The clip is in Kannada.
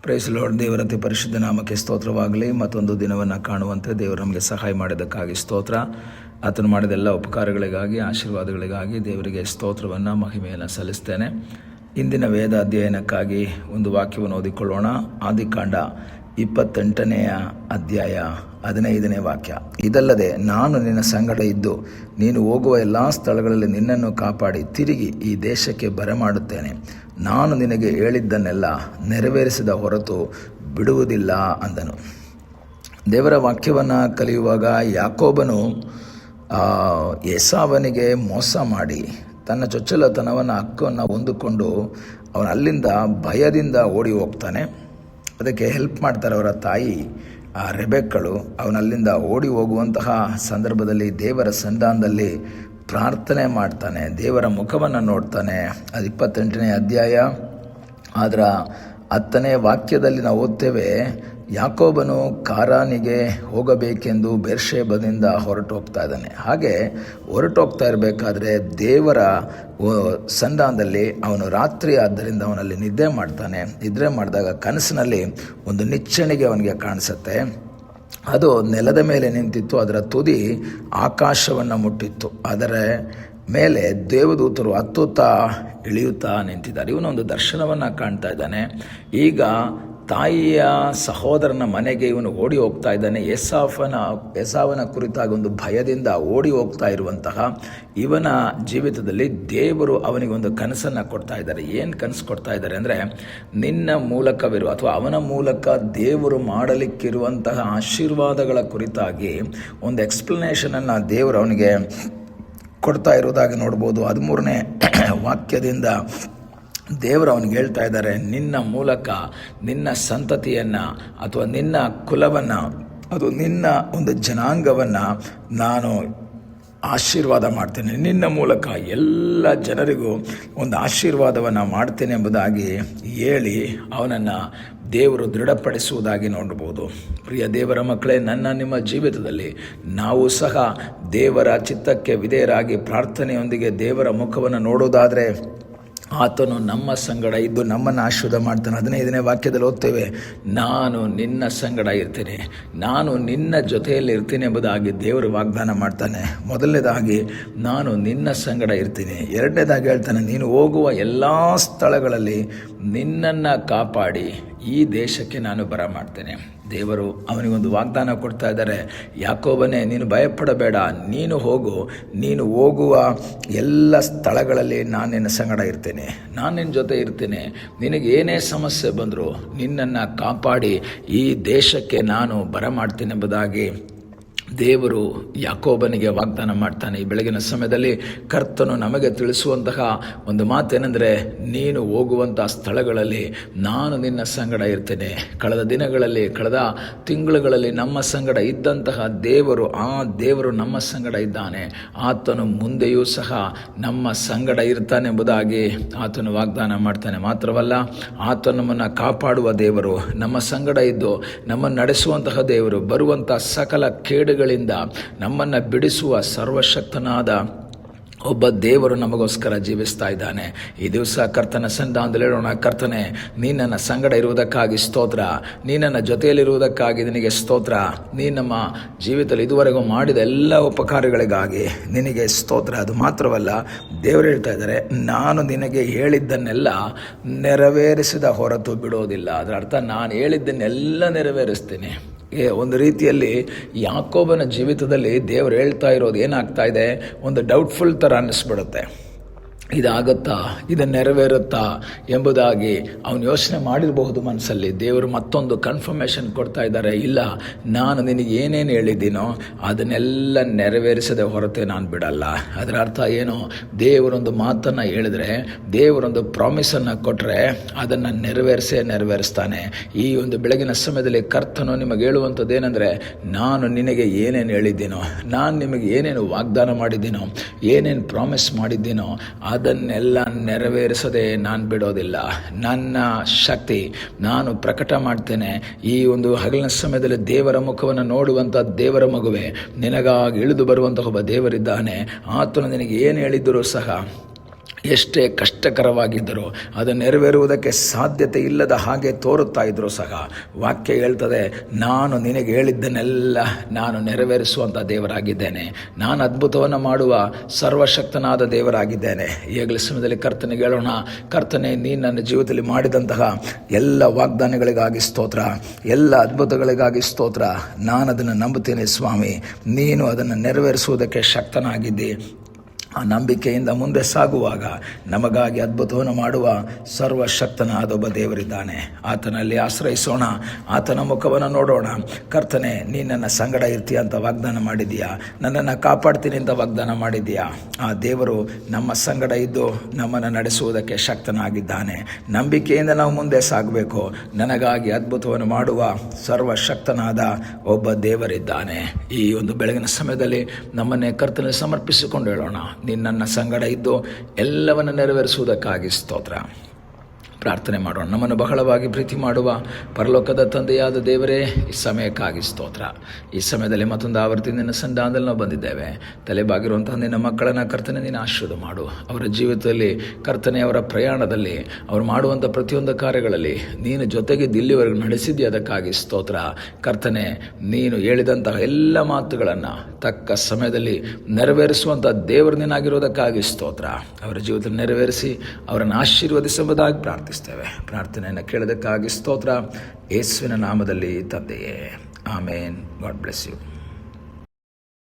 Price lord. ದೇವರ ಅತಿ ಪರಿಶುದ್ಧ ನಾಮಕ್ಕೆ ಸ್ತೋತ್ರವಾಗಲಿ. ಮತ್ತೊಂದು ದಿನವನ್ನು ಕಾಣುವಂತೆ ದೇವರು ನಮಗೆ ಸಹಾಯ ಮಾಡಿದ್ದಕ್ಕಾಗಿ ಸ್ತೋತ್ರ. ಆತನು ಮಾಡಿದ ಎಲ್ಲ ಉಪಕಾರಗಳಿಗಾಗಿ, ಆಶೀರ್ವಾದಗಳಿಗಾಗಿ ದೇವರಿಗೆ ಸ್ತೋತ್ರವನ್ನು, ಮಹಿಮೆಯನ್ನು ಸಲ್ಲಿಸ್ತೇನೆ. ಇಂದಿನ ವೇದ ಅಧ್ಯಯನಕ್ಕಾಗಿ ಒಂದು ವಾಕ್ಯವನ್ನು ಓದಿಕೊಳ್ಳೋಣ. ಆದಿಕಾಂಡ 28ನೆಯ ಅಧ್ಯಾಯ 15ನೇ ವಾಕ್ಯ. ಇದಲ್ಲದೆ ನಾನು ನಿನ್ನ ಸಂಗಡ ಇದ್ದು ನೀನು ಹೋಗುವ ಎಲ್ಲ ಸ್ಥಳಗಳಲ್ಲಿ ನಿನ್ನನ್ನು ಕಾಪಾಡಿ ತಿರುಗಿ ಈ ದೇಶಕ್ಕೆ ಬರಮಾಡುತ್ತೇನೆ. ನಾನು ನಿನಗೆ ಹೇಳಿದ್ದನ್ನೆಲ್ಲ ನೆರವೇರಿಸಿದ ಹೊರತು ಬಿಡುವುದಿಲ್ಲ ಅಂದನು. ದೇವರ ವಾಕ್ಯವನ್ನು ಕಲಿಯುವಾಗ ಯಾಕೋಬನು ಏಸಾವನಿಗೆ ಮೋಸ ಮಾಡಿ ತನ್ನ ಚೊಚ್ಚಲತನವನ್ನು ಹಕ್ಕನ್ನು ಹೊಂದಿಕೊಂಡು ಅವನು ಅಲ್ಲಿಂದ ಭಯದಿಂದ ಓಡಿ ಹೋಗ್ತಾನೆ. ಅದಕ್ಕೆ ಹೆಲ್ಪ್ ಮಾಡ್ತಾರೆ ಅವರ ತಾಯಿ ರೆಬೆಕ್ಕಳು. ಅವನಲ್ಲಿಂದ ಓಡಿ ಹೋಗುವಂತಹ ಸಂದರ್ಭದಲ್ಲಿ ದೇವರ ಸನ್ನಿಧಾನದಲ್ಲಿ ಪ್ರಾರ್ಥನೆ ಮಾಡ್ತಾನೆ, ದೇವರ ಮುಖವನ್ನು ನೋಡ್ತಾನೆ. ಅದು 28ನೇ ಅಧ್ಯಾಯ. ಅದರ 10ನೇ ವಾಕ್ಯದಲ್ಲಿ ನಾವು ಓದ್ತೇವೆ, ಯಾಕೋಬನು ಕಾರಾನಿಗೆ ಹೋಗಬೇಕೆಂದು ಬೇರ್ಷೆಬದಿಂದ ಹೊರಟು ಹೋಗ್ತಾ ಇದ್ದಾನೆ. ಹಾಗೆ ಹೊರಟು ಹೋಗ್ತಾ ಇರಬೇಕಾದ್ರೆ ದೇವರ ಸನ್ನಿಧಾನದಲ್ಲಿ ಅವನು ರಾತ್ರಿ ಆದ್ದರಿಂದ ಅವನಲ್ಲಿ ನಿದ್ದೆ ಮಾಡ್ತಾನೆ. ನಿದ್ರೆ ಮಾಡಿದಾಗ ಕನಸಿನಲ್ಲಿ ಒಂದು ನಿಚ್ಚಣಿಗೆ ಅವನಿಗೆ ಕಾಣಿಸುತ್ತೆ. ಅದು ನೆಲದ ಮೇಲೆ ನಿಂತಿತ್ತು, ಅದರ ತುದಿ ಆಕಾಶವನ್ನು ಮುಟ್ಟಿತ್ತು. ಅದರ ಮೇಲೆ ದೇವದೂತರು ಹತ್ತುತ್ತಾ ಇಳಿಯುತ್ತಾ ನಿಂತಿದ್ದಾರೆ. ಇವನೊಂದು ದರ್ಶನವನ್ನು ಕಾಣ್ತಾ ಇದ್ದಾನೆ. ಈಗ ತಾಯಿಯ ಸಹೋದರನ ಮನೆಗೆ ಇವನು ಓಡಿ ಹೋಗ್ತಾ ಇದ್ದಾನೆ. ಏಸಾವನ ಕುರಿತಾಗಿ ಒಂದು ಭಯದಿಂದ ಓಡಿ ಹೋಗ್ತಾ ಇರುವಂತಹ ಇವನ ಜೀವಿತದಲ್ಲಿ ದೇವರು ಅವನಿಗೊಂದು ಕನಸನ್ನು ಕೊಡ್ತಾ ಇದ್ದಾರೆ. ಏನು ಕನಸು ಕೊಡ್ತಾ ಇದ್ದಾರೆ ಅಂದರೆ, ನಿನ್ನ ಮೂಲಕವಿರುವ ಅಥವಾ ಅವನ ಮೂಲಕ ದೇವರು ಮಾಡಲಿಕ್ಕಿರುವಂತಹ ಆಶೀರ್ವಾದಗಳ ಕುರಿತಾಗಿ ಒಂದು ಎಕ್ಸ್ಪ್ಲನೇಷನನ್ನು ದೇವರು ಅವನಿಗೆ ಕೊಡ್ತಾ ಇರೋದಾಗಿ ನೋಡ್ಬೋದು. 13ನೇ ವಾಕ್ಯದಿಂದ ದೇವರು ಅವನಿಗೆ ಹೇಳ್ತಾ ಇದ್ದಾರೆ, ನಿನ್ನ ಮೂಲಕ ನಿನ್ನ ಸಂತತಿಯನ್ನು ಅಥವಾ ನಿನ್ನ ಕುಲವನ್ನು, ಅದು ನಿನ್ನ ಒಂದು ಜನಾಂಗವನ್ನು ನಾನು ಆಶೀರ್ವಾದ ಮಾಡ್ತೇನೆ. ನಿನ್ನ ಮೂಲಕ ಎಲ್ಲ ಜನರಿಗೂ ಒಂದು ಆಶೀರ್ವಾದವನ್ನು ಮಾಡ್ತೇನೆ ಎಂಬುದಾಗಿ ಹೇಳಿ ಅವನನ್ನು ದೇವರು ದೃಢಪಡಿಸುವುದಾಗಿ ನೋಡ್ಬೋದು. ಪ್ರಿಯ ದೇವರ ಮಕ್ಕಳೇ, ನಿಮ್ಮ ಜೀವಿತದಲ್ಲಿ ನಾವು ಸಹ ದೇವರ ಚಿತ್ತಕ್ಕೆ ವಿಧೇಯರಾಗಿ ಪ್ರಾರ್ಥನೆಯೊಂದಿಗೆ ದೇವರ ಮುಖವನ್ನು ನೋಡೋದಾದರೆ ಆತನು ನಮ್ಮ ಸಂಗಡ ಇದ್ದು ನಮ್ಮನ್ನು ಆಶೀರ್ವಾದ ಮಾಡ್ತಾನೆ. 15ನೇ ವಾಕ್ಯದಲ್ಲಿ ಓದ್ತೇವೆ, ನಾನು ನಿನ್ನ ಸಂಗಡ ಇರ್ತೀನಿ, ನಾನು ನಿನ್ನ ಜೊತೆಯಲ್ಲಿ ಇರ್ತೀನಿ ಎಂಬುದಾಗಿ ದೇವರು ವಾಗ್ದಾನ ಮಾಡ್ತಾನೆ. ಮೊದಲನೇದಾಗಿ ನಾನು ನಿನ್ನ ಸಂಗಡ ಇರ್ತೀನಿ. ಎರಡನೇದಾಗಿ ಹೇಳ್ತಾನೆ, ನೀನು ಹೋಗುವ ಎಲ್ಲ ಸ್ಥಳಗಳಲ್ಲಿ ನಿನ್ನನ್ನು ಕಾಪಾಡಿ ಈ ದೇಶಕ್ಕೆ ನಾನು ಬರಮಾಡ್ತೇನೆ. ದೇವರು ಅವನಿಗೊಂದು ವಾಗ್ದಾನ ಕೊಡ್ತಾ ಇದ್ದಾರೆ, ಯಾಕೋಬನೇ ನೀನು ಭಯಪಡಬೇಡ, ನೀನು ಹೋಗು, ನೀನು ಹೋಗುವ ಎಲ್ಲ ಸ್ಥಳಗಳಲ್ಲಿ ನಾನು ನಿನ್ನ ಸಂಗಡ ಇರ್ತೇನೆ, ನಾನು ನಿನ್ನ ಜೊತೆ ಇರ್ತೇನೆ. ನಿನಗೆ ಏನೇ ಸಮಸ್ಯೆ ಬಂದರೂ ನಿನ್ನನ್ನು ಕಾಪಾಡಿ ಈ ದೇಶಕ್ಕೆ ನಾನು ಬರಮಾಡ್ತೇನೆ ಎಂಬುದಾಗಿ ದೇವರು ಯಾಕೋಬನಿಗೆ ವಾಗ್ದಾನ ಮಾಡ್ತಾನೆ. ಈ ಬೆಳಗಿನ ಸಮಯದಲ್ಲಿ ಕರ್ತನು ನಮಗೆ ತಿಳಿಸುವಂತಹ ಒಂದು ಮಾತೇನೆಂದರೆ, ನೀನು ಹೋಗುವಂಥ ಸ್ಥಳಗಳಲ್ಲಿ ನಾನು ನಿನ್ನ ಸಂಗಡ ಇರ್ತೇನೆ. ಕಳೆದ ದಿನಗಳಲ್ಲಿ, ಕಳೆದ ತಿಂಗಳುಗಳಲ್ಲಿ ನಮ್ಮ ಸಂಗಡ ಇದ್ದಂತಹ ದೇವರು ನಮ್ಮ ಸಂಗಡ ಇದ್ದಾನೆ. ಆತನು ಮುಂದೆಯೂ ಸಹ ನಮ್ಮ ಸಂಗಡ ಇರ್ತಾನೆ ಎಂಬುದಾಗಿ ಆತನು ವಾಗ್ದಾನ ಮಾಡ್ತಾನೆ. ಮಾತ್ರವಲ್ಲ, ಆತನು ನಮ್ಮನ್ನು ಕಾಪಾಡುವ ದೇವರು, ನಮ್ಮ ಸಂಗಡ ಇದ್ದು ನಮ್ಮನ್ನು ನಡೆಸುವಂತಹ ದೇವರು, ಬರುವಂಥ ಸಕಲ ಕೇಡುಗಳಿಂದ ನಮ್ಮನ್ನು ಬಿಡಿಸುವ ಸರ್ವಶಕ್ತನಾದ ಒಬ್ಬ ದೇವರು ನಮಗೋಸ್ಕರ ಜೀವಿಸ್ತಾ ಇದ್ದಾನೆ. ಈ ದಿವಸ ಕರ್ತನ ಸನ್ನಿಧಾನದಲ್ಲಿ ಹೇಳೋಣ, ಕರ್ತನೆ ನೀ ನನ್ನ ಸಂಗಡ ಇರುವುದಕ್ಕಾಗಿ ಸ್ತೋತ್ರ, ನೀ ನನ್ನ ಜೊತೆಯಲ್ಲಿರುವುದಕ್ಕಾಗಿ ನಿನಗೆ ಸ್ತೋತ್ರ, ನೀ ನಮ್ಮ ಜೀವಿತದಲ್ಲಿ ಇದುವರೆಗೂ ಮಾಡಿದ ಎಲ್ಲ ಉಪಕಾರಗಳಿಗಾಗಿ ನಿನಗೆ ಸ್ತೋತ್ರ. ಅದು ಮಾತ್ರವಲ್ಲ, ದೇವರು ಹೇಳ್ತಾ ಇದ್ದಾರೆ, ನಾನು ನಿನಗೆ ಹೇಳಿದ್ದನ್ನೆಲ್ಲ ನೆರವೇರಿಸಿದ ಹೊರತು ಬಿಡೋದಿಲ್ಲ. ಅದರ ಅರ್ಥ, ನಾನು ಹೇಳಿದ್ದನ್ನೆಲ್ಲ ನೆರವೇರಿಸ್ತೀನಿ. ಒಂದು ರೀತಿಯಲ್ಲಿ ಯಾಕೋಬನ ಜೀವಿತದಲ್ಲಿ ದೇವರು ಹೇಳ್ತಾ ಇರೋದು ಏನಾಗ್ತಾ ಇದೆ, ಒಂದು ಡೌಟ್ಫುಲ್ ಥರ ಅನ್ನಿಸ್ಬಿಡುತ್ತೆ. ಇದಾಗತ್ತಾ, ಇದು ನೆರವೇರುತ್ತಾ ಎಂಬುದಾಗಿ ಅವನು ಯೋಚನೆ ಮಾಡಿರಬಹುದು ಮನಸ್ಸಲ್ಲಿ. ದೇವರು ಮತ್ತೊಂದು ಕನ್ಫರ್ಮೇಷನ್ ಕೊಡ್ತಾ ಇದ್ದಾರೆ, ಇಲ್ಲ, ನಾನು ನಿನಗೆ ಏನೇನು ಹೇಳಿದ್ದೀನೋ ಅದನ್ನೆಲ್ಲ ನೆರವೇರಿಸದೆ ಹೊರತೆ ನಾನು ಬಿಡಲ್ಲ. ಅದರ ಅರ್ಥ ಏನು, ದೇವರೊಂದು ಮಾತನ್ನು ಹೇಳಿದ್ರೆ, ದೇವರೊಂದು ಪ್ರಾಮಿಸನ್ನು ಕೊಟ್ಟರೆ ಅದನ್ನು ನೆರವೇರಿಸ್ತಾನೆ. ಈ ಒಂದು ಬೆಳಗಿನ ಸಮಯದಲ್ಲಿ ಕರ್ತನು ನಿಮಗೆ ಹೇಳುವಂಥದ್ದು ಏನಂದರೆ, ನಾನು ನಿನಗೆ ಏನೇನು ಹೇಳಿದ್ದೀನೋ, ನಾನು ನಿಮಗೆ ಏನೇನು ವಾಗ್ದಾನ ಮಾಡಿದ್ದೀನೋ, ಏನೇನು ಪ್ರಾಮಿಸ್ ಮಾಡಿದ್ದೀನೋ ಅದನ್ನೆಲ್ಲ ನೆರವೇರಿಸದೆ ನಾನು ಬಿಡೋದಿಲ್ಲ. ನನ್ನ ಶಕ್ತಿ ನಾನು ಪ್ರಕಟ ಮಾಡ್ತೇನೆ. ಈ ಒಂದು ಹಗಲಿನ ಸಮಯದಲ್ಲಿ ದೇವರ ಮುಖವನ್ನು ನೋಡುವಂಥ ದೇವರ ಮಗುವೆ, ನಿನಗಾಗಿ ಇಳಿದು ಬರುವಂಥ ಒಬ್ಬ ದೇವರಿದ್ದಾನೆ. ಆತನು ನಿನಗೆ ಏನು ಹೇಳಿದ್ದರೂ ಸಹ ಎಷ್ಟೇ ಕಷ್ಟಕರವಾಗಿದ್ದರೂ ಅದು ನೆರವೇರುವುದಕ್ಕೆ ಸಾಧ್ಯತೆ ಇಲ್ಲದ ಹಾಗೆ ತೋರುತ್ತಾ ಇದ್ದರೂ ಸಹ ವಾಕ್ಯ ಹೇಳ್ತದೆ, ನಾನು ನಿನಗೆ ಹೇಳಿದ್ದನ್ನೆಲ್ಲ ನಾನು ನೆರವೇರಿಸುವಂಥ ದೇವರಾಗಿದ್ದೇನೆ, ನಾನು ಅದ್ಭುತವನ್ನು ಮಾಡುವ ಸರ್ವಶಕ್ತನಾದ ದೇವರಾಗಿದ್ದೇನೆ. ಈಗಲೇ ಸಮಯದಲ್ಲಿ ಕರ್ತನಿಗೆ ಹೇಳೋಣ, ಕರ್ತನೆ, ನೀನು ನನ್ನ ಜೀವಿತದಲ್ಲಿ ಮಾಡಿದಂತಹ ಎಲ್ಲ ವಾಗ್ದಾನಗಳಿಗಾಗಿ ಸ್ತೋತ್ರ, ಎಲ್ಲ ಅದ್ಭುತಗಳಿಗಾಗಿ ಸ್ತೋತ್ರ. ನಾನು ಅದನ್ನು ನಂಬುತ್ತೇನೆ ಸ್ವಾಮಿ, ನೀನು ಅದನ್ನು ನೆರವೇರಿಸುವುದಕ್ಕೆ ಶಕ್ತನಾಗಿದ್ದಿ. ಆ ನಂಬಿಕೆಯಿಂದ ಮುಂದೆ ಸಾಗುವಾಗ ನಮಗಾಗಿ ಅದ್ಭುತವನ್ನು ಮಾಡುವ ಸರ್ವಶಕ್ತನಾದ ಒಬ್ಬ ದೇವರಿದ್ದಾನೆ. ಆತನಲ್ಲಿ ಆಶ್ರಯಿಸೋಣ, ಆತನ ಮುಖವನ್ನು ನೋಡೋಣ. ಕರ್ತನೆ, ನೀನು ನನ್ನ ಸಂಗಡ ಇರ್ತೀಯ ಅಂತ ವಾಗ್ದಾನ ಮಾಡಿದ್ದೀಯಾ, ನನ್ನನ್ನು ಕಾಪಾಡ್ತೀನಿ ಅಂತ ವಾಗ್ದಾನ ಮಾಡಿದ್ದೀಯಾ. ಆ ದೇವರು ನಮ್ಮ ಸಂಗಡ ಇದ್ದು ನಮ್ಮನ್ನು ನಡೆಸುವುದಕ್ಕೆ ಶಕ್ತನಾಗಿದ್ದಾನೆ. ನಂಬಿಕೆಯಿಂದ ನಾವು ಮುಂದೆ ಸಾಗಬೇಕು. ನನಗಾಗಿ ಅದ್ಭುತವನ್ನು ಮಾಡುವ ಸರ್ವಶಕ್ತನಾದ ಒಬ್ಬ ದೇವರಿದ್ದಾನೆ. ಈ ಒಂದು ಬೆಳಗಿನ ಸಮಯದಲ್ಲಿ ನಮ್ಮನ್ನೇ ಕರ್ತನಲ್ಲಿ ಸಮರ್ಪಿಸಿಕೊಂಡು ಹೇಳೋಣ, ನೀನು ನನ್ನ ಸಂಗಡ ಇದ್ದು ಎಲ್ಲವನ್ನು ನೆರವೇರಿಸುವುದಕ್ಕಾಗಿ ಸ್ತೋತ್ರ. ಪ್ರಾರ್ಥನೆ ಮಾಡೋಣ. ನಮ್ಮನ್ನು ಬಹಳವಾಗಿ ಪ್ರೀತಿ ಮಾಡುವ ಪರಲೋಕದ ತಂದೆಯಾದ ದೇವರೇ, ಈ ಸಮಯಕ್ಕಾಗಿ ಸ್ತೋತ್ರ. ಈ ಸಮಯದಲ್ಲಿ ಮತ್ತೊಂದು ಆವರ್ತಿ ನಿನ್ನ ಸನ್ನಿಧಾನದಲ್ಲಿ ನಾವು ಬಂದಿದ್ದೇವೆ. ತಲೆಬಾಗಿರುವಂತಹ ನಿನ್ನ ಮಕ್ಕಳನ್ನು ಕರ್ತನೆ ನೀನು ಆಶೀರ್ವಾದ ಮಾಡು. ಅವರ ಜೀವಿತದಲ್ಲಿ ಕರ್ತನೆ, ಅವರ ಪ್ರಯಾಣದಲ್ಲಿ ಅವರು ಮಾಡುವಂಥ ಪ್ರತಿಯೊಂದು ಕಾರ್ಯಗಳಲ್ಲಿ ನೀನು ಜೊತೆಗೆ ಇಲ್ಲಿವರೆಗೂ ನಡೆಸಿದ್ದೀಯ, ಅದಕ್ಕಾಗಿ ಸ್ತೋತ್ರ. ಕರ್ತನೆ, ನೀನು ಹೇಳಿದಂತಹ ಎಲ್ಲ ಮಾತುಗಳನ್ನು ತಕ್ಕ ಸಮಯದಲ್ಲಿ ನೆರವೇರಿಸುವಂಥ ದೇವರು ನೀನಾಗಿರೋದಕ್ಕಾಗಿ ಸ್ತೋತ್ರ. ಅವರ ಜೀವಿತದಲ್ಲಿ ನೆರವೇರಿಸಿ ಅವರನ್ನು ಆಶೀರ್ವದಿಸುವುದಾಗಿ ಪ್ರಾರ್ಥನೆಯನ್ನು ಕೇಳೋದಕ್ಕಾಗಿ ಸ್ತೋತ್ರ. ಯೇಸುವಿನ ನಾಮದಲ್ಲಿ ತಂದೆಯೇ, ಆಮೇನ್. God bless you.